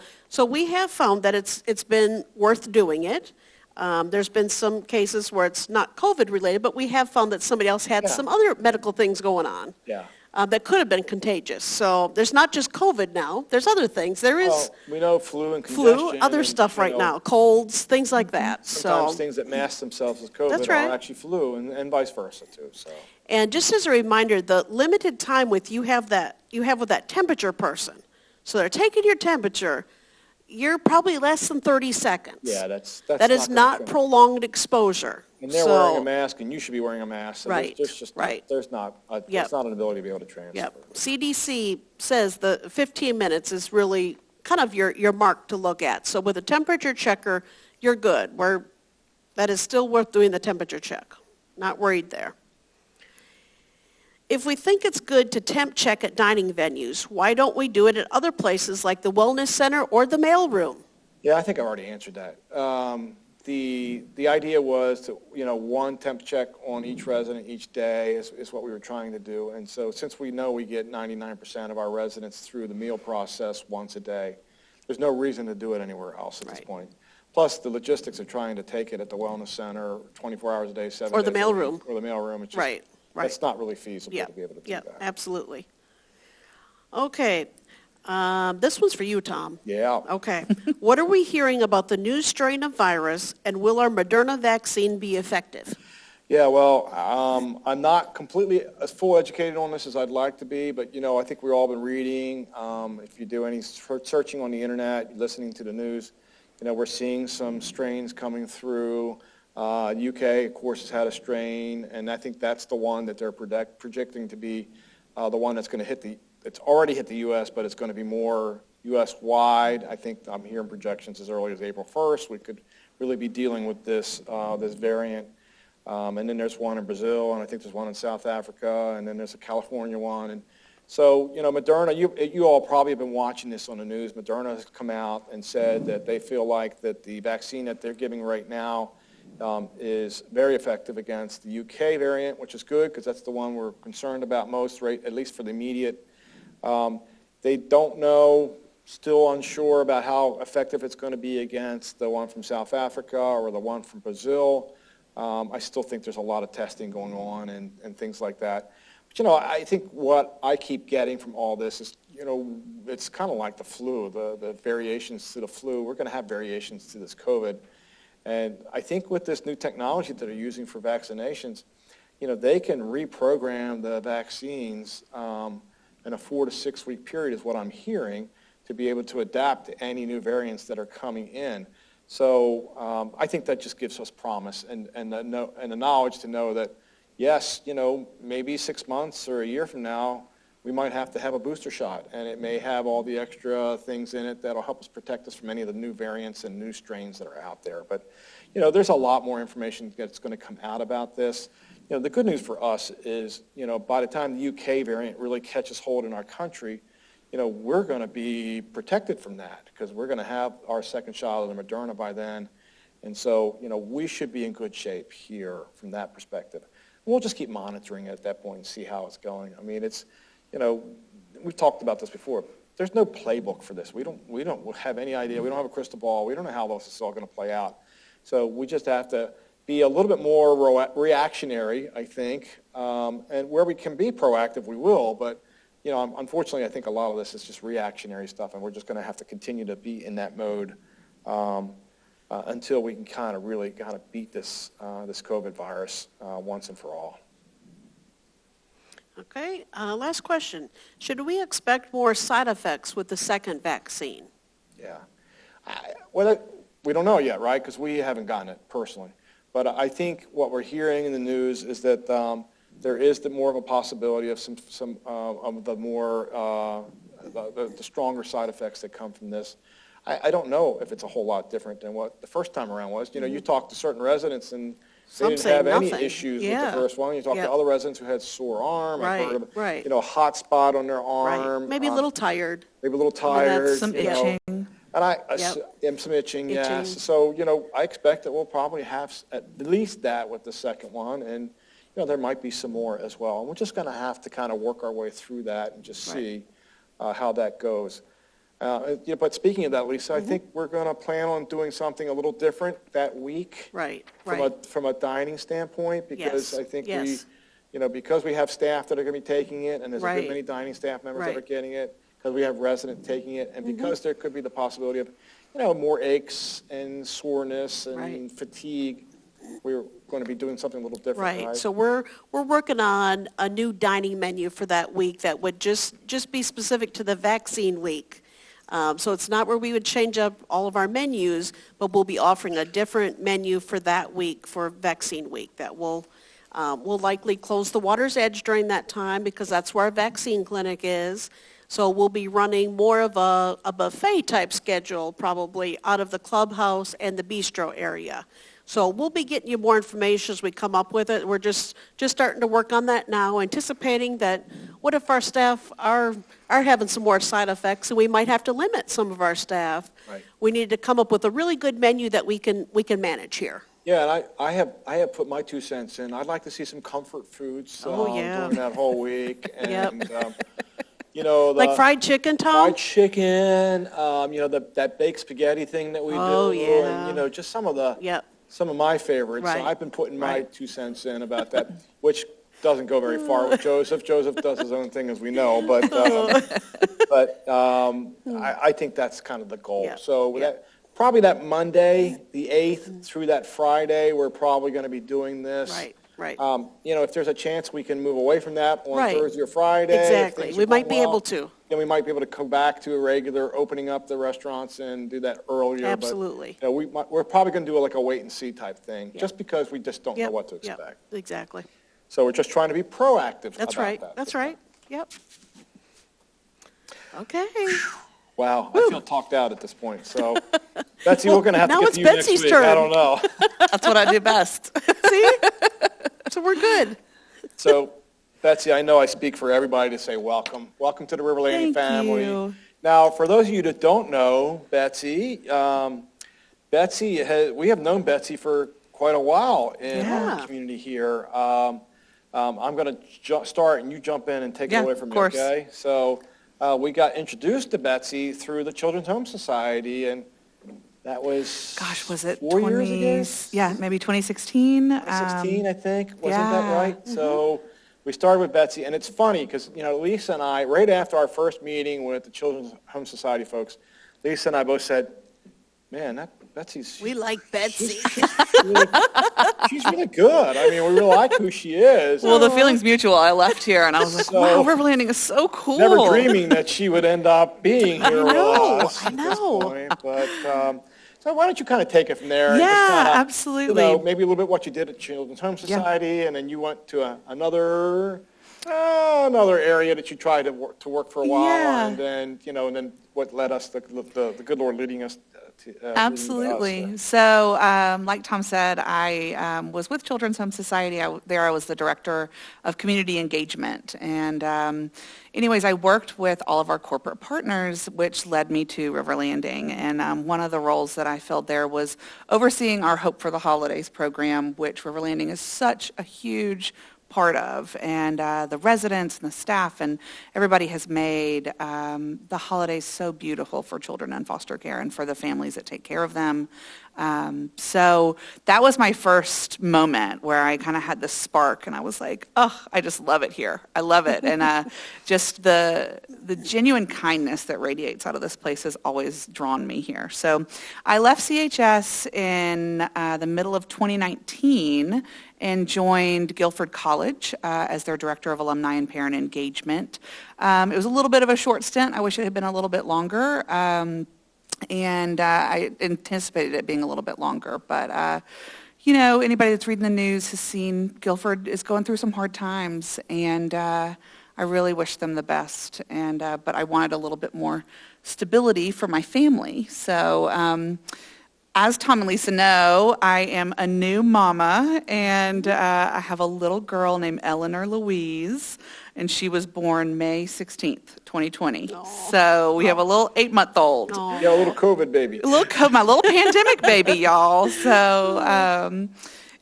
we have found that it's been worth doing it. There's been some cases where it's not COVID related, but we have found that somebody else had some other medical things going on. yeah. That could have been contagious. So there's not just COVID now. There's other things. There is Well, we know flu and congestion. flu, other and, stuff right now, colds, things like that. Sometimes So, things that mask themselves as COVID That's right. are actually flu, and vice versa too. So, and just as a reminder, the limited time you have with that temperature person. So they're taking your temperature. You're probably less than 30 seconds. yeah, that's That is gonna not count. prolonged exposure. And they're So- wearing a mask, and you should be wearing a mask. So Right, There's just right. there's not Yep. an ability to be able to transfer. Yep. CDC says the 15 minutes is really kind of your mark to look at. So with a temperature checker, you're good. That is still worth doing the temperature check. Not worried there. If we think it's good to temp check at dining venues, why don't we do it at other places like the wellness center or the mailroom? Yeah, I think I already answered that. The idea was to, one temp check on each resident each day is what we were trying to do. And so since we know we get 99% of our residents through the meal process once a day, there's no reason to do it anywhere else at this Right. point. Plus, the logistics of trying to take it at the wellness center 24 hours a day, 7 Or the days a week, mailroom. Or the mailroom. It's just, Right. That's not really feasible Yeah, to be able to do yeah, that. absolutely. Okay, this one's for you, Tom. Yeah. Okay. What are we hearing about the new strain of virus, and will our Moderna vaccine be effective? Yeah, well, I'm not completely as full educated on this as I'd like to be, but, I think we've all been reading. If you do any searching on the internet, listening to the news, we're seeing some strains coming through. UK, of course, has had a strain, and I think that's the one that they're projecting to be the one that's going to it's already hit the U.S., but it's going to be more U.S.-wide. I think I'm hearing projections as early as April 1st. We could really be dealing with this variant. And then there's one in Brazil, and I think there's one in South Africa, and then there's a California one. And so, Moderna, you all probably have been watching this on the news. Moderna has come out and said that they feel like that the vaccine that they're giving right now is very effective against the UK variant, which is good because that's the one we're concerned about most, right, at least for the immediate. They don't know, still unsure about how effective it's going to be against the one from South Africa or the one from Brazil. I still think there's a lot of testing going on and things like that. But, I think what I keep getting from all this is, it's kind of like the flu, the variations to the flu. We're going to have variations to this COVID. And I think with this new technology that they're using for vaccinations, they can reprogram the vaccines in a 4 to 6 week period is what I'm hearing to be able to adapt to any new variants that are coming in. So I think that just gives us promise and the knowledge to know that, yes, maybe 6 months or a year from now, we might have to have a booster shot, and it may have all the extra things in it that'll help us protect us from any of the new variants and new strains that are out there. But, there's a lot more information that's going to come out about this. The good news for us is, by the time the UK variant really catches hold in our country, we're going to be protected from that because we're going to have our second shot of the Moderna by then. And so, we should be in good shape here from that perspective. We'll just keep monitoring it at that point and see how it's going. I mean, it's, we've talked about this before. There's no playbook for this. We don't have any idea. We don't have a crystal ball. We don't know how this is all going to play out. So we just have to be a little bit more reactionary, I think. And where we can be proactive, we will. But, unfortunately, I think a lot of this is just reactionary stuff, and we're just going to have to continue to be in that mode. until we can kind of beat this COVID virus once and for all. Okay, last question. Should we expect more side effects with the second vaccine? Yeah. Well, we don't know yet, right? Because we haven't gotten it personally. But I think what we're hearing in the news is that there is more of a possibility of some of the more the stronger side effects that come from this. I don't know if it's a whole lot different than what the first time around was. You know, you talk to certain residents and they didn't have any issues with the first one. You talk to other residents who had sore arm. I've heard of, you know, a hot spot on their arm. Right. Maybe a little tired. Maybe a little tired. Some itching. And some itching, yes. So, you know, I expect that we'll probably have at least that with the second one. And, you know, there might be some more as well. And we're just going to have to kind of work our way through that and just see how that goes. But speaking of that, Lisa, I think we're going to plan on doing something a little different that week. From a dining standpoint, because I think we, you know, because we have staff that are going to be taking it, and there's a good many dining staff members that are getting it, because we have residents taking it, and because there could be the possibility of, you know, more aches and soreness and fatigue, we're going to be doing something a little different. Right. So we're working on a new dining menu for that week that would just be specific to the vaccine week. So it's not where we would change up all of our menus, but we'll be offering a different menu for that week, for vaccine week, that we'll likely close the Water's Edge during that time because that's where our vaccine clinic is. So we'll be running more of a buffet type schedule probably out of the clubhouse and the bistro area. So we'll be getting you more information as we come up with it. We're just starting to work on that now, anticipating that what if our staff are having some more side effects and we might have to limit some of our staff. Right. We need to come up with a really good menu that we can manage here. Yeah, and I have put my 2 cents in. I'd like to see some comfort foods during that whole week. And, you know, like fried chicken, Tom? Fried chicken, you know, that baked spaghetti thing that we do. And, you know, just some of my favorites. Right. So I've been putting my 2 cents in about that, which doesn't go very far with Joseph. Joseph does his own thing, as we know, but I think that's kind of the goal. So probably that Monday, the 8th, through that Friday, we're probably going to be doing this. Right. You know, if there's a chance we can move away from that on Thursday or Friday. Exactly. We might be able to. Then we might be able to come back to a regular opening up the restaurants and do that earlier. Absolutely. But, you know, we're probably going to do like a wait and see type thing, just because we just don't know what to expect. Exactly. So we're just trying to be proactive That's about right. that. That's right. Yep. Okay. Wow, I feel talked out at this point. So, Betsy, we're going to have to get to you Betsy's next week. turn. I don't know. That's what I do best. See? So we're good. So, Betsy, I know I speak for everybody to say welcome. Welcome to the River Landing family. You. Now, for those of you that don't know Betsy, we have known Betsy for quite a while in our community here. I'm going to start and you jump in and take it away from me, okay? So we got introduced to Betsy through the Children's Home Society, and that was, gosh, was it 4 years ago? Yeah, maybe 2016. 2016, I think. Wasn't that right? Mm-hmm. So we started with Betsy, and it's funny because, you know, Lisa and I, right after our first meeting with the Children's Home Society folks, Lisa and I both said, man, Betsy's... We like Betsy. She's really good. I mean, we really like who she is. Well, the feeling's mutual. I left here, and I was like, wow, River Landing is so cool. Never dreaming that she would end up being here with us I know. at this point. But, so why don't you kind of take it from there? And Yeah, just kinda, absolutely. You know, maybe a little bit what you did at Children's Home Society, and then you went to another area that you tried to work for a while, and then, you know, and then what led us, the good Lord leading us Absolutely. So, like Tom said, I was with Children's Home Society. I was the director of community engagement. And anyways, I worked with all of our corporate partners, which led me to River Landing. And one of the roles that I filled there was overseeing our Hope for the Holidays program, which River Landing is such a huge part of, and the residents and the staff and everybody has made the holidays so beautiful for children in foster care and for the families that take care of them. So that was my first moment where I kind of had this spark, and I was like, oh, I just love it here. I love it. And just the genuine kindness that radiates out of this place has always drawn me here. So I left CHS in the middle of 2019 and joined Guilford College as their Director of Alumni and Parent Engagement. It was a little bit of a short stint. I wish it had been a little bit longer. And I anticipated it being a little bit longer. But, anybody that's reading the news has seen Guilford is going through some hard times. And I really wish them the best. And but I wanted a little bit more stability for my family. So as Tom and Lisa know, I am a new mama, and I have a little girl named Eleanor Louise, and she was born May 16th, 2020. Aww. So we have a little 8-month-old. Aww. Yeah, a little COVID baby. My little pandemic baby, y'all. So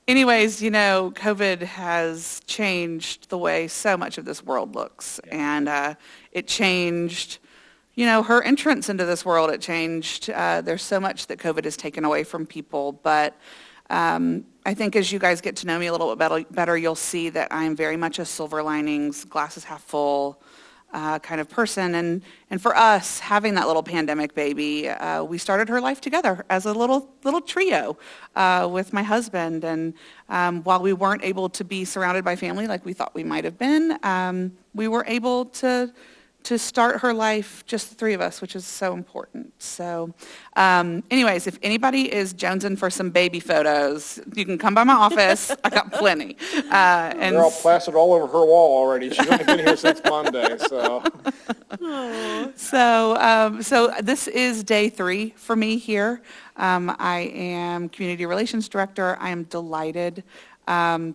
anyways, COVID has changed the way so much of this world looks, and it changed her entrance into this world. It changed. There's so much that COVID has taken away from people. But I think as you guys get to know me a little bit better, you'll see that I'm very much a silver linings, glasses half full kind of person. And for us, having that little pandemic baby, we started her life together as a little trio with my husband. And while we weren't able to be surrounded by family like we thought we might have been, we were able to start her life, just the three of us, which is so important. So anyways, if anybody is jonesing for some baby photos, you can come by my office. I got plenty. They're all plastered all over her wall already. She's only been here since Monday, so. So this is day 3 for me here. I am Community Relations Director. I am delighted. Tom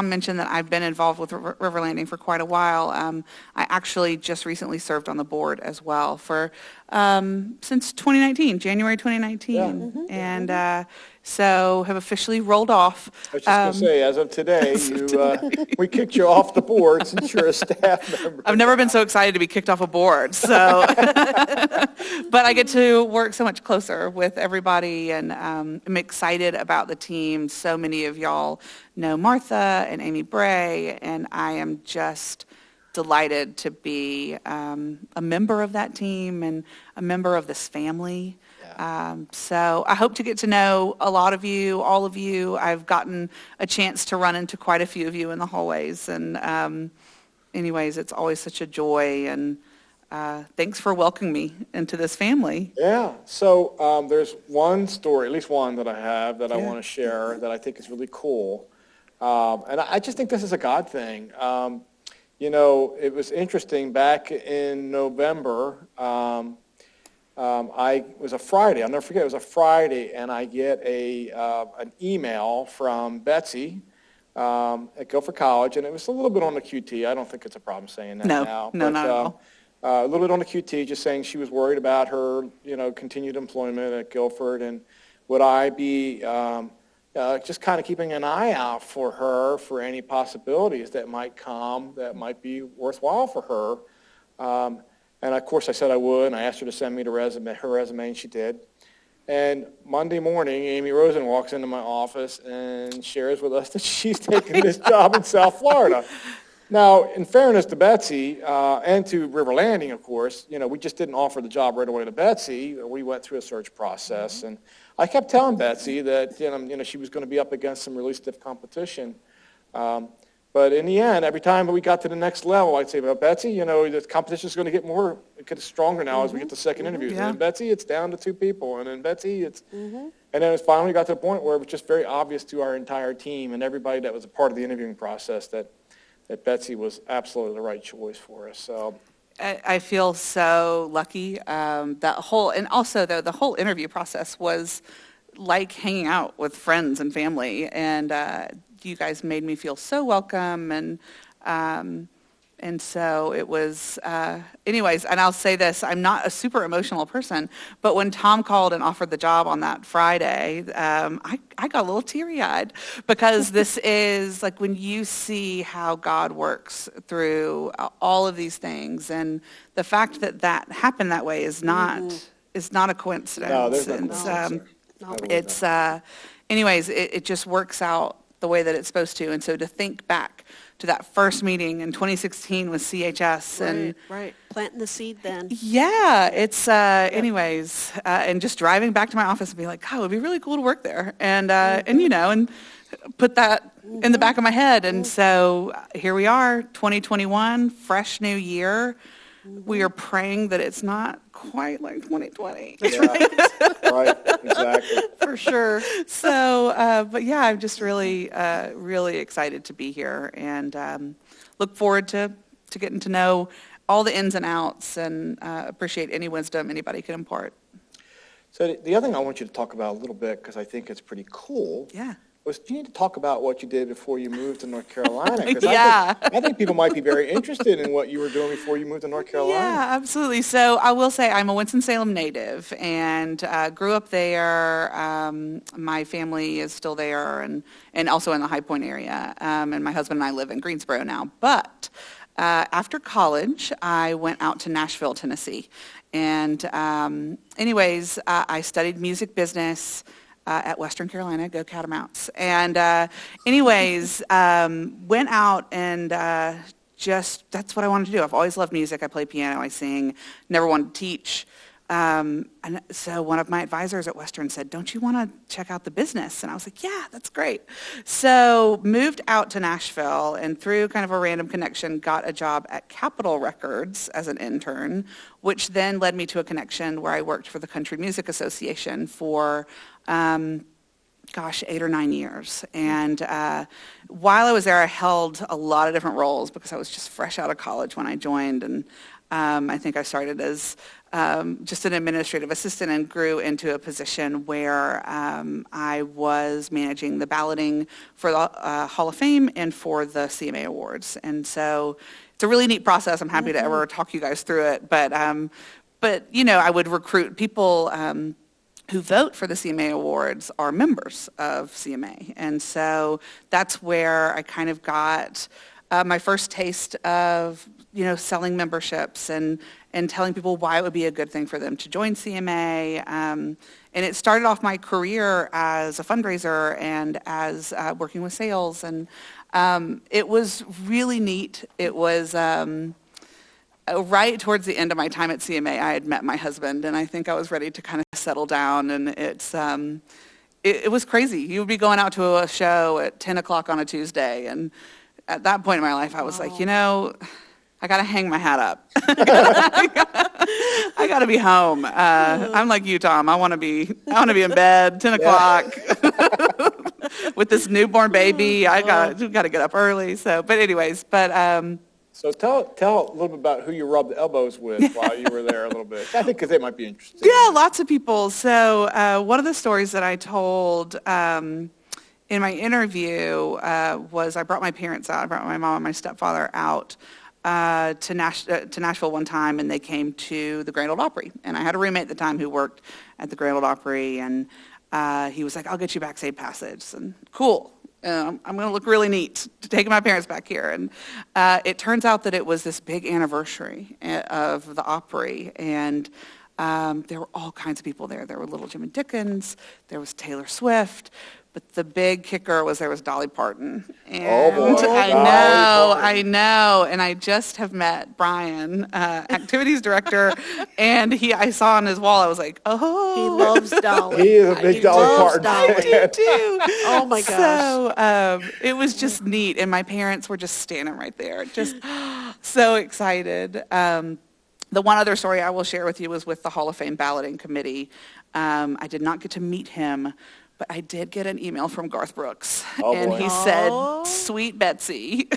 mentioned that I've been involved with River Landing for quite a while. I actually just recently served on the board as well for since 2019, January 2019. Yeah. Mm-hmm. And so have officially rolled off. I was just going to say, as of today, we kicked you off the board since you're a staff member. I've never been so excited to be kicked off a board. So, but I get to work so much closer with everybody, and I'm excited about the team. So many of y'all know Martha and Amy Bray, and I am just delighted to be a member of that team and a member of this family. So I hope to get to know a lot of you, all of you. I've gotten a chance to run into quite a few of you in the hallways. And anyways, it's always such a joy. And thanks for welcoming me into this family. Yeah. So there's one story, at least one that I have that I want to share that I think is really cool. And I just think this is a God thing. It was interesting back in November. It was a Friday. I'll never forget. It was a Friday, and I get an email from Betsy at Guilford College, and it was a little bit on the QT. I don't think it's a problem saying that now. No, not at all. A little bit on the QT, just saying she was worried about her, continued employment at Guilford, and would I be just kind of keeping an eye out for her for any possibilities that might come that might be worthwhile for her. And of course I said I would, and I asked her to send me her resume, and she did. And Monday morning, Amy Rosen walks into my office and shares with us that she's taking this job in South Florida. Now, in fairness to Betsy and to River Landing, of course, we just didn't offer the job right away to Betsy. We went through a search process, and I kept telling Betsy that she was going to be up against some really stiff competition. But in the end, every time we got to the next level, I'd say, well, Betsy, the competition is going to get stronger now as we get to second interviews. Yeah. And then Betsy, it's down to 2 people. And then Betsy, it's... Mm-hmm. And then it finally got to the point where it was just very obvious to our entire team and everybody that was a part of the interviewing process that Betsy was absolutely the right choice for us. So I feel so lucky. The whole interview process was like hanging out with friends and family, and you guys made me feel so welcome, and And so it was, anyways, and I'll say this, I'm not a super emotional person, but when Tom called and offered the job on that Friday, I got a little teary-eyed because this is like when you see how God works through all of these things, and the fact that that happened that way is not a coincidence. No, there's no And, coincidence there. it's anyways, it just works out the way that it's supposed to. And so to think back to that first meeting in 2016 with CHS and Right. Planting the seed then. yeah, it's anyways, and just driving back to my office and be like, God, it would be really cool to work there, and and put that in the back of my head. And so here we are, 2021, fresh new year. We are praying that it's not quite like 2020. Yeah, right, exactly. For sure. So, but yeah, I'm just really, really excited to be here, and look forward to getting to know all the ins and outs, and appreciate any wisdom anybody can impart. So the other thing I want you to talk about a little bit, because I think it's pretty cool, Yeah. was you need to talk about what you did before you moved to North Carolina. 'Cause Yeah. I think people might be very interested in what you were doing before you moved to North Carolina. Yeah, absolutely. So I will say I'm a Winston-Salem native, and grew up there. My family is still there, and also in the High Point area. And my husband and I live in Greensboro now. But after college, I went out to Nashville, Tennessee. And I studied music business at Western Carolina, go Catamounts. And went out and that's what I wanted to do. I've always loved music. I play piano, I sing, never wanted to teach. And so one of my advisors at Western said, don't you want to check out the business? And I was like, yeah, that's great. So moved out to Nashville, and through kind of a random connection, got a job at Capitol Records as an intern, which then led me to a connection where I worked for the Country Music Association for 8 or 9 years. And while I was there, I held a lot of different roles because I was just fresh out of college when I joined. And I think I started as just an administrative assistant and grew into a position where I was managing the balloting for the Hall of Fame and for the CMA Awards. And so it's a really neat process. I'm happy to ever talk you guys through it. But I would recruit people who vote for the CMA Awards are members of CMA. And so that's where I kind of got my first taste of, selling memberships and telling people why it would be a good thing for them to join CMA. And it started off my career as a fundraiser and as working with sales. And it was really neat. It was right towards the end of my time at CMA, I had met my husband, and I think I was ready to kind of settle down. And it was crazy. You would be going out to a show at 10 o'clock on a Tuesday. And at that point in my life, I was like, I got to hang my hat up. I got to be home. I'm like you, Tom. I want to be in bed, 10 o'clock with this newborn baby. I got to get up early. So, but anyways, So tell a little bit about who you rubbed elbows with while you were there a little bit. I think because they might be interested. Yeah, lots of people. So one of the stories that I told in my interview was I brought my parents out. I brought my mom and my stepfather out to Nashville one time, and they came to the Grand Ole Opry. And I had a roommate at the time who worked at the Grand Ole Opry, and he was like, I'll get you backstage passage. And cool. I'm going to look really neat taking my parents back here. And it turns out that it was this big anniversary of the Opry, and there were all kinds of people there. There were Little Jimmy Dickens, there was Taylor Swift, but the big kicker was there was Dolly Parton. And boy. I know. And I just have met Brian, activities director, and I saw on his wall, I was like, oh. He loves Dolly. He is a big Dolly Parton Dolly. fan. I do too. Oh my gosh. So it was just neat, and my parents were just standing right there, just so excited. The one other story I will share with you was with the Hall of Fame balloting committee. I did not get to meet him, but I did get an email from Garth Brooks, and boy. he said, "Sweet Betsy,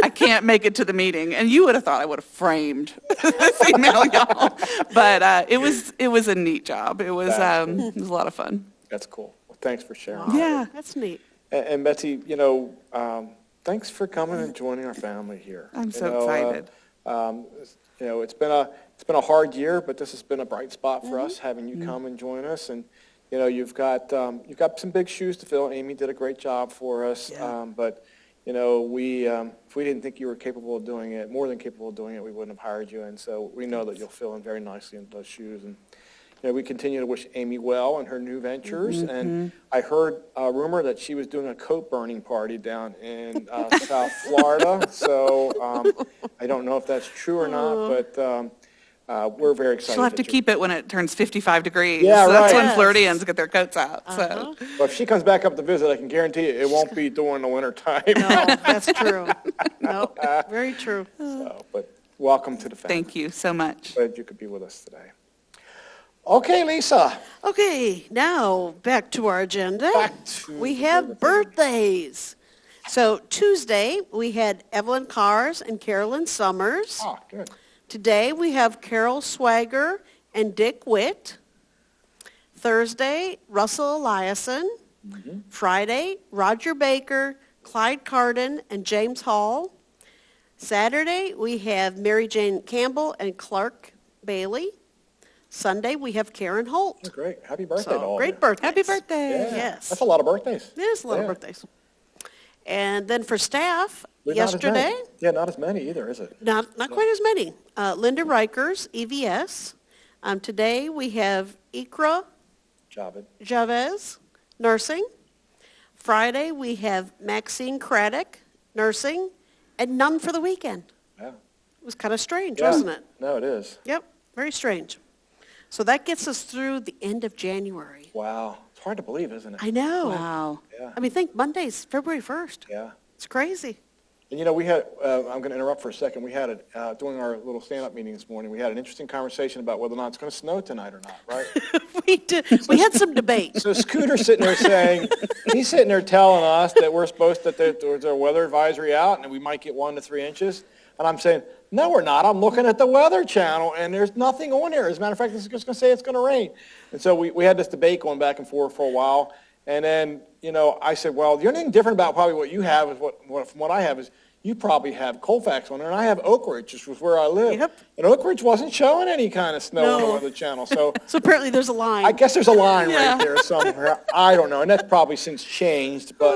I can't make it to the meeting." And you would have thought I would have framed this email, y'all. But it was a neat job. It was a lot of fun. That's cool. Well, thanks for sharing. Yeah. That's neat. And Betsy, thanks for coming and joining our family here. I'm so excited. It's been a hard year, but this has been a bright spot for us having you come and join us. And you've got some big shoes to fill. Amy did a great job for us, but if we didn't think you were capable of doing it, more than capable of doing it, we wouldn't have hired you. And so we know that you'll fill in very nicely into those shoes. And we continue to wish Amy well in her new ventures. And I heard a rumor that she was doing a coat burning party down in South Florida. So I don't know if that's true or not, but we're very excited. She'll have to keep it when it turns 55 degrees. Yeah, right. That's when Yes. Floridians get their coats out. So. Well, if she comes back up to visit, I can guarantee you it won't be during the winter time. No, that's true. No, very true. But welcome to the family. Thank you so much. Glad you could be with us today. Okay, Lisa. Okay, now back to our agenda. Back to We the have birthdays. So Tuesday, we had Evelyn Cars and Carolyn Summers. Ah, good. Today, we have Carol Swagger and Dick Witt. Thursday, Russell Eliason. Friday, Roger Baker, Clyde Carden, and James Hall. Saturday, we have Mary Jane Campbell and Clark Bailey. Sunday, we have Karen Holt. That's great. Happy birthday to all of Great you. birthday. Happy birthday. Yeah. Yes. That's a lot of birthdays. It is a lot of Yeah. birthdays. And then for staff, Not as many. yesterday, Yeah, not as many either, is it? not quite as many. Linda Rikers, EVS. Today, we have Ikra Javid. Chavez, nursing. Friday, we have Maxine Craddock, nursing, and none for the weekend. Yeah. It was kind of strange, Yeah. wasn't it? No, it is. Yep, very strange. So that gets us through the end of January. Wow. It's hard to believe, isn't it? I know. Wow. Yeah. I mean, think Monday's February 1st. Yeah. It's crazy. And we had, I'm going to interrupt for a second. We had during our little stand-up meeting this morning, we had an interesting conversation about whether or not it's going to snow tonight or not, right? We did. We had some debate. So Scooter's sitting there saying, he's sitting there telling us that we're supposed to, there's a weather advisory out and we might get 1 to 3 inches. And I'm saying, no, we're not. I'm looking at the Weather Channel and there's nothing on here. As a matter of fact, it's just going to say it's going to rain. And so we had this debate going back and forth for a while. And then, I said, well, the only thing different about probably what you have is from what I have is you probably have Colfax on there, and I have Oak Ridge, which was where I live. Yep. And Oak Ridge wasn't showing any kind of snow on the No. Weather Channel. So So apparently there's a line. I guess there's a line Yeah. right there somewhere. I don't know, and that's probably since changed. But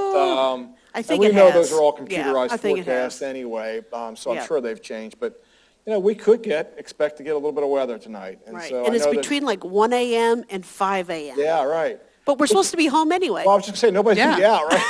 I think and we it know has. those are all Yeah, computerized I think it forecasts has. anyway. So Yeah. I'm sure they've changed. But we could expect to get a little bit of weather tonight. And Right. so And I it's know that- between like 1 a.m. and 5 a.m. Yeah, right. But we're supposed to be home anyway. Well, I was just saying nobody's gonna be Yeah. out, right?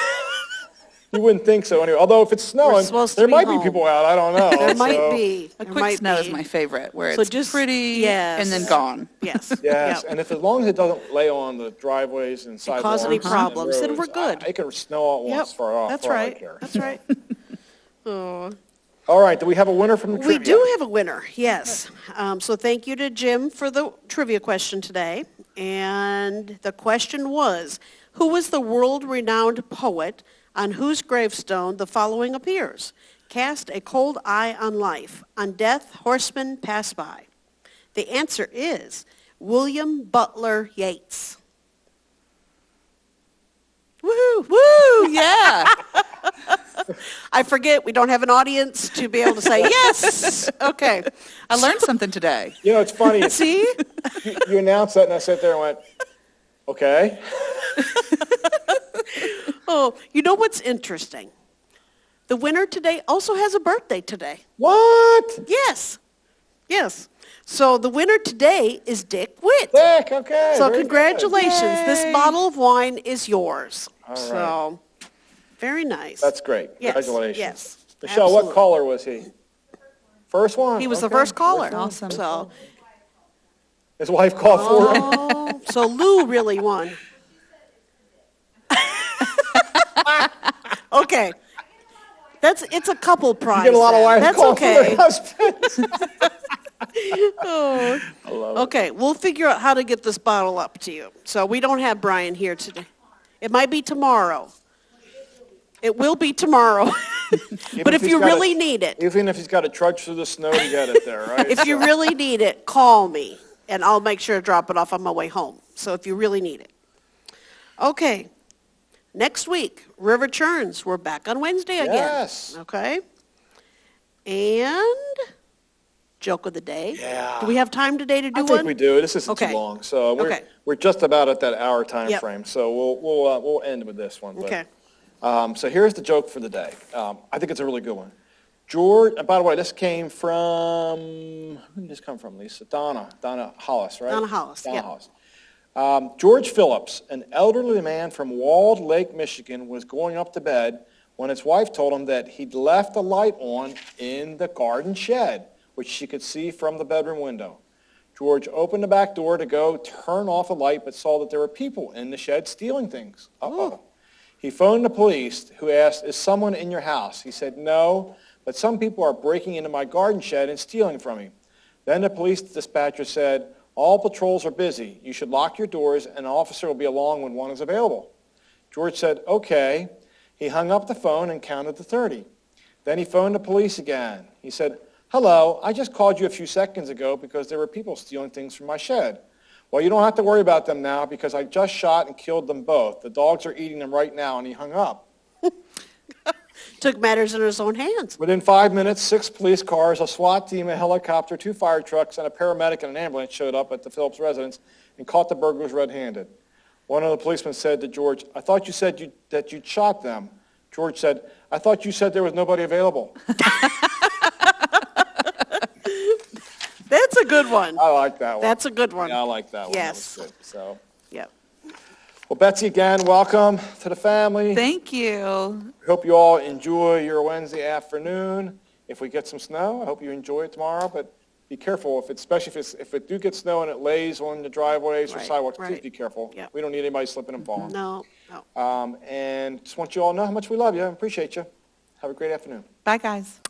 You wouldn't think so anyway. Although if it's snowing, supposed to there be might home. be people out. I don't know. There might So- be. A There quick might snow is be. my favorite, where So it's just- pretty yes. and then gone. Yes. Yes, Yep. and as long as it doesn't lay on the driveways and sidewalks cause any and problems, then roads, we're good. It can snow all at Yep. once for all That's for all I right. care. That's right. Oh. All right, do we have a winner from the We trivia? do have a winner, yes. So thank you to Jim for the trivia question today. And the question was, who was the world-renowned poet on whose gravestone the following appears? Cast a cold eye on life. On death, horsemen pass by. The answer is William Butler Yeats. Woo! Woo, yeah. I forget we don't have an audience to be able to say yes. Okay. I learned something today. It's funny. See? You announced that, and I sat there and went, okay. Oh, you know what's interesting? The winner today also has a birthday today. What? Yes. Yes. So the winner today is Dick Witt. Dick, okay. So very good. congratulations. This Yay. bottle of wine is yours. All right. So very nice. That's great. Yes, Congratulations. yes, Michelle, absolutely. what caller was he? First one? He was the Okay. first caller. Awesome. So, His wife called for him. oh, so Lou really won. Okay. It's a couple prize. You get a lot of then. wives That's calling for okay. their husbands. Oh. Okay, we'll figure out how to get this bottle up to you. So we don't have Brian here today. It might be tomorrow. It will be tomorrow. But if he's you gotta- really need it, Even if he's got to trudge through the snow to get it there, right? if you really need it, call me, and I'll make sure to drop it off on my way home. So if you really need it. Okay, Next week, River Churns. We're back on Wednesday again. Yes. Okay. And joke of the day. Yeah. Do we have time today to do I one? think we do. This isn't Okay. too long, so Okay. we're just about at that hour time Yep. frame. So we'll end with this one. But, Okay. so here's the joke for the day. I think it's a really good one. George, and by the way, this came from, who did this come from, Lisa? Donna Hollis, right? Donna Hollis, Donna yep. Hollis. George Phillips, an elderly man from Walled Lake, Michigan, was going up to bed when his wife told him that he'd left the light on in the garden shed, which she could see from the bedroom window. George opened the back door to go turn off the light, but saw that there were people in the shed stealing things. Uh-oh. He phoned the police, who asked, "Is someone in your house?" He said, "No, but some people are breaking into my garden shed and stealing from me." Then the police dispatcher said, "All patrols are busy. You should lock your doors, and an officer will be along when one is available." George said, "Okay." He hung up the phone and counted to 30. Then he phoned the police again. He said, "Hello, I just called you a few seconds ago because there were people stealing things from my shed." "Well, you don't have to worry about them now because I just shot and killed them both. The dogs are eating them right now," and he hung up. Took matters in his own hands. Within 5 minutes, 6 police cars, a SWAT team, a helicopter, 2 fire trucks, and a paramedic and an ambulance showed up at the Phillips residence and caught the burglars red-handed. One of the policemen said to George, "I thought you said that you'd shot them." George said, "I thought you said there was nobody available." That's a good one. I like that one. That's a good one. Yeah, I like that one. Yes. That was good. So, Yep. well, Betsy, again, welcome to the family. Thank you. Hope you all enjoy your Wednesday afternoon. If we get some snow, I hope you enjoy it tomorrow, but be careful, especially if it do get snow and it lays on the driveways or Right, sidewalks, please right. be careful. Yep. We don't need anybody slipping and falling. No. And just want you all to know how much we love you and appreciate you. Have a great afternoon. Bye, guys.